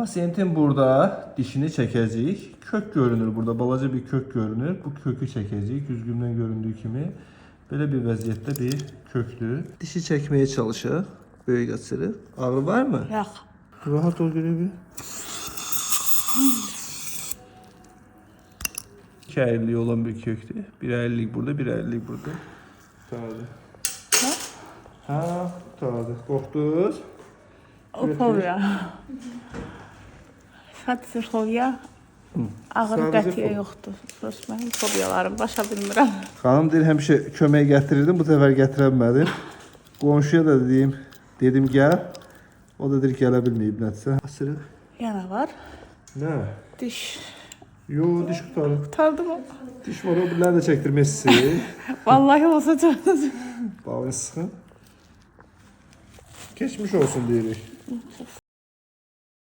Pasiyentin burada dişini çəkəcəyik. Kök görünür burada, balaca bir kök görünür. Bu kökü çəkəcəyik. Düzgündən göründüyü kimi. Belə bir vəziyyətdə bir köktür. Dişi çəkməyə çalışır. Böyük açırıq. Ağrı var mı? Yox. Rahat ol görə bir. 2 ayrılığı olan bir köktür. Bir ayrılık burada, bir ayrılık burada. Tamamdır. Nə? Ha, tamamdır. Qorxdunuz? O fobia. Sadəcə fobia. Ağır Sadəcə qətiyə fob- yoxdur. Prost mənim fobiyalarım başa bilmirəm. Xanım deyir həmişə kömək gətirirdim, bu səfər gətirəmədim. Qonşuya da dedim gəl. O da deyir gələ bilməyib nəticə. Asırıq. Yana var. Nə? Diş. Yo, diş qutarı. Tutardı mı? Diş var, o bunları da çəkdirməsi. Vallahi olsa çözdüm. Bağını sıxın. Keçmiş olsun deyirik.